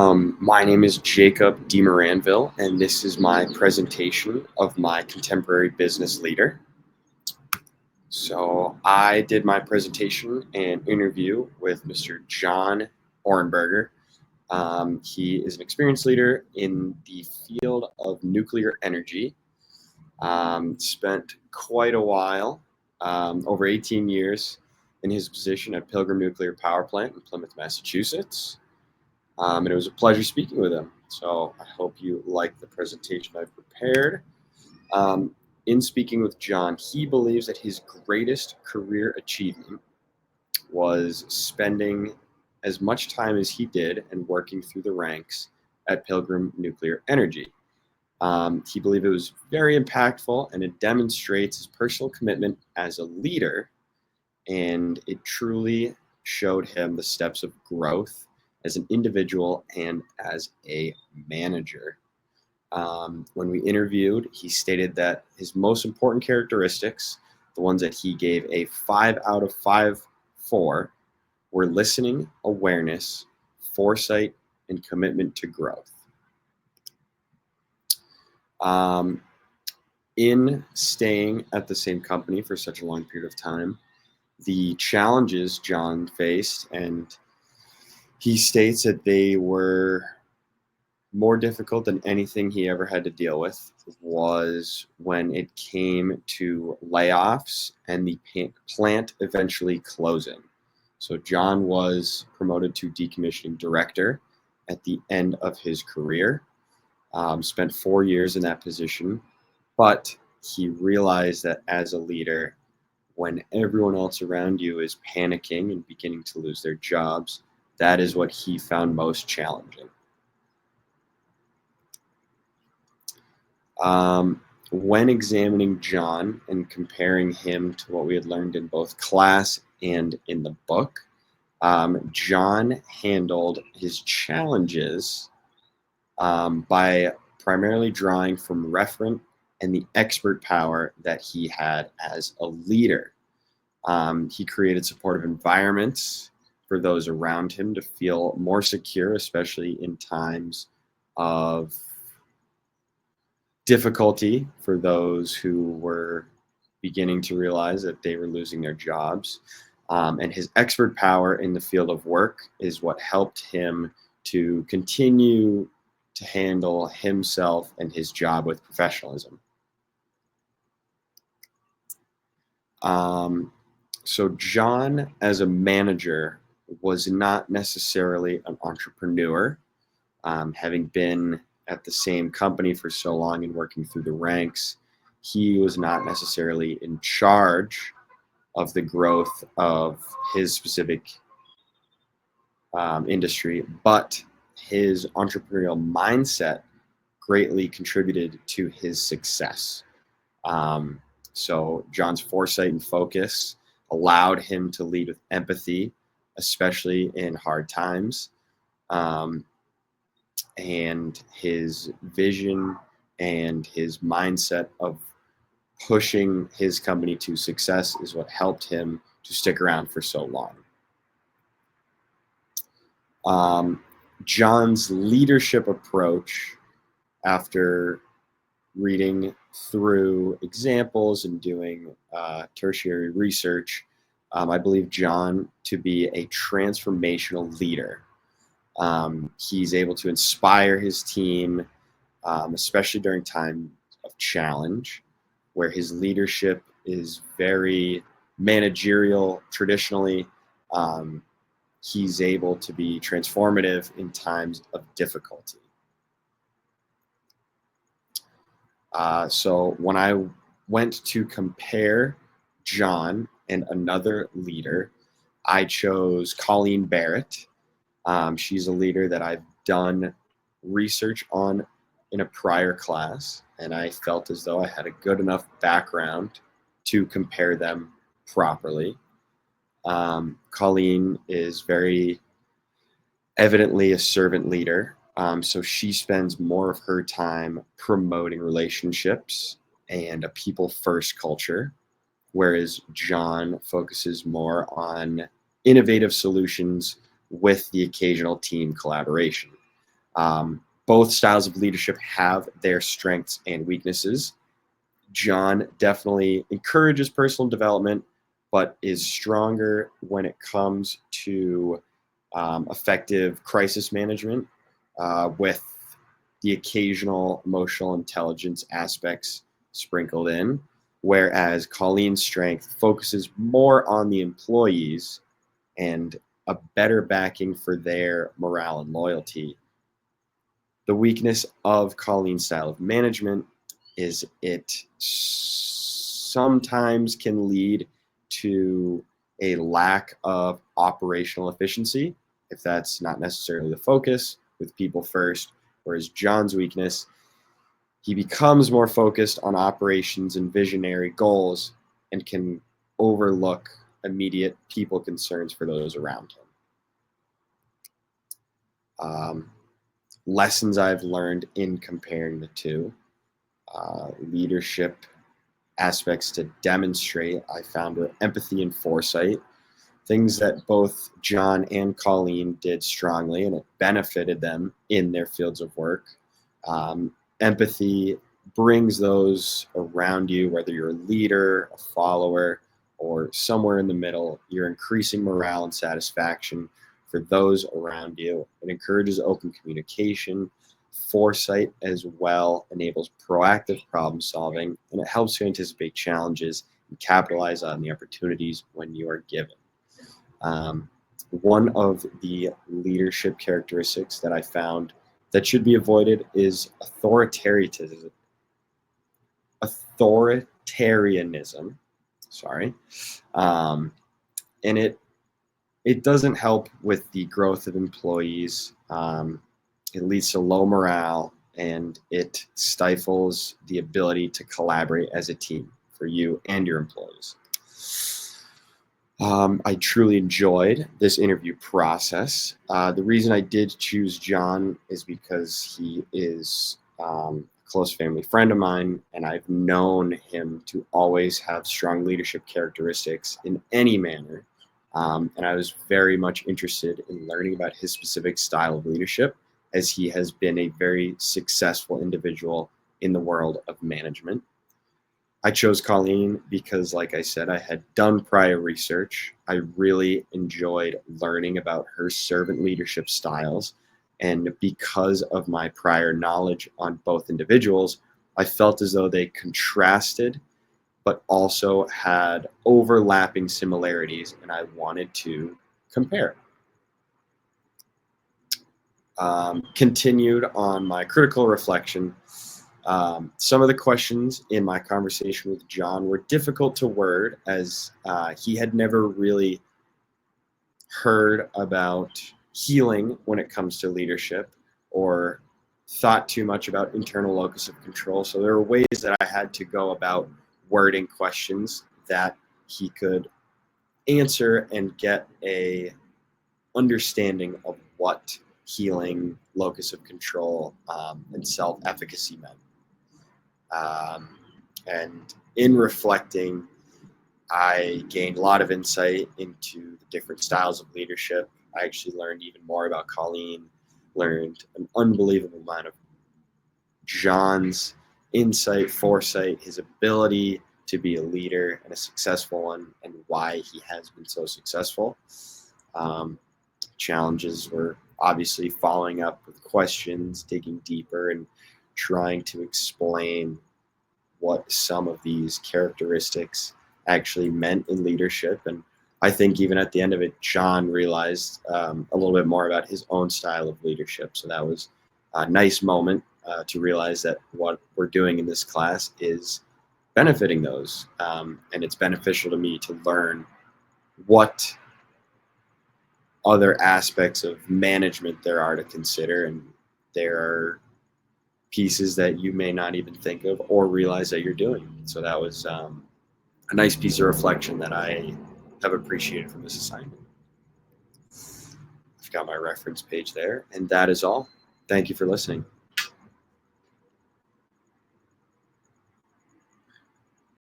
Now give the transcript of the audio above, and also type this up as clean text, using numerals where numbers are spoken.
My name is Jacob DeMoranville, and this is my presentation of my contemporary business leader. So, I did my presentation and interview with Mr. John Orenberger. He is an experienced leader in the field of nuclear energy. Spent quite a while, over 18 years, in his position at Pilgrim Nuclear Power Plant in Plymouth, Massachusetts. And it was a pleasure speaking with him. So I hope you like the presentation I've prepared. In speaking with John, he believes that his greatest career achievement was spending as much time as he did and working through the ranks at Pilgrim Nuclear Energy. He believed it was very impactful, and it demonstrates his personal commitment as a leader, and it truly showed him the steps of growth as an individual and as a manager. When we interviewed, he stated that his most important characteristics, the ones that he gave a 5 out of 5 for, were listening, awareness, foresight, and commitment to growth. In staying at the same company for such a long period of time, the challenges John faced, and he states that they were more difficult than anything he ever had to deal with, was when it came to layoffs and the plant eventually closing. So John was promoted to decommissioning director at the end of his career, spent 4 years in that position, but he realized that as a leader, when everyone else around you is panicking and beginning to lose their jobs, that is what he found most challenging. When examining John and comparing him to what we had learned in both class and in the book, John handled his challenges by primarily drawing from referent and the expert power that he had as a leader. He created supportive environments for those around him to feel more secure, especially in times of difficulty for those who were beginning to realize that they were losing their jobs. And his expert power in the field of work is what helped him to continue to handle himself and his job with professionalism. So John, as a manager, was not necessarily an entrepreneur. Having been at the same company for so long and working through the ranks, he was not necessarily in charge of the growth of his specific industry, but his entrepreneurial mindset greatly contributed to his success. So John's foresight and focus allowed him to lead with empathy, especially in hard times. And his vision and his mindset of pushing his company to success is what helped him to stick around for so long. John's leadership approach, after reading through examples and doing tertiary research, I believe John to be a transformational leader. He's able to inspire his team, especially during time of challenge, where his leadership is very managerial traditionally. He's able to be transformative in times of difficulty. So when I went to compare John and another leader, I chose Colleen Barrett. She's a leader that I've done research on in a prior class, and I felt as though I had a good enough background to compare them properly. Colleen is very evidently a servant leader, so she spends more of her time promoting relationships and a people-first culture, whereas John focuses more on innovative solutions with the occasional team collaboration. Both styles of leadership have their strengths and weaknesses. John definitely encourages personal development, but is stronger when it comes to effective crisis management with the occasional emotional intelligence aspects sprinkled in, whereas Colleen's strength focuses more on the employees and a better backing for their morale and loyalty. The weakness of Colleen's style of management is it sometimes can lead to a lack of operational efficiency, if that's not necessarily the focus, with people first, whereas John's weakness, he becomes more focused on operations and visionary goals and can overlook immediate people concerns for those around him. Lessons I've learned in comparing the two. Leadership aspects to demonstrate, I found, were empathy and foresight, things that both John and Colleen did strongly, and it benefited them in their fields of work. Empathy brings those around you, whether you're a leader, a follower, or somewhere in the middle. You're increasing morale and satisfaction for those around you. It encourages open communication. Foresight as well enables proactive problem solving, and it helps you anticipate challenges and capitalize on the opportunities when you are given. One of the leadership characteristics that I found that should be avoided is authoritarianism. And it doesn't help with the growth of employees. It leads to low morale, and it stifles the ability to collaborate as a team for you and your employees. I truly enjoyed this interview process. The reason I did choose John is because he is a close family friend of mine, and I've known him to always have strong leadership characteristics in any manner. And I was very much interested in learning about his specific style of leadership, as he has been a very successful individual in the world of management. I chose Colleen because, like I said, I had done prior research. I really enjoyed learning about her servant leadership styles. And because of my prior knowledge on both individuals, I felt as though they contrasted, but also had overlapping similarities, and I wanted to compare. Continued on my critical reflection. Some of the questions in my conversation with John were difficult to word, as he had never really heard about healing when it comes to leadership or thought too much about internal locus of control. So there were ways that I had to go about wording questions that he could answer and get a understanding of what healing, locus of control, and self-efficacy meant. And in reflecting, I gained a lot of insight into the different styles of leadership. I actually learned even more about Colleen, learned an unbelievable amount of John's insight, foresight, his ability to be a leader and a successful one, and why he has been so successful. Challenges were obviously following up with questions, digging deeper, and trying to explain what some of these characteristics actually meant in leadership. And I think even at the end of it, John realized a little bit more about his own style of leadership. So that was a nice moment to realize that what we're doing in this class is benefiting those. And it's beneficial to me to learn what other aspects of management there are to consider, and there are pieces that you may not even think of or realize that you're doing. So that was a nice piece of reflection that I have appreciated from this assignment. I've got my reference page there, and that is all. Thank you for listening.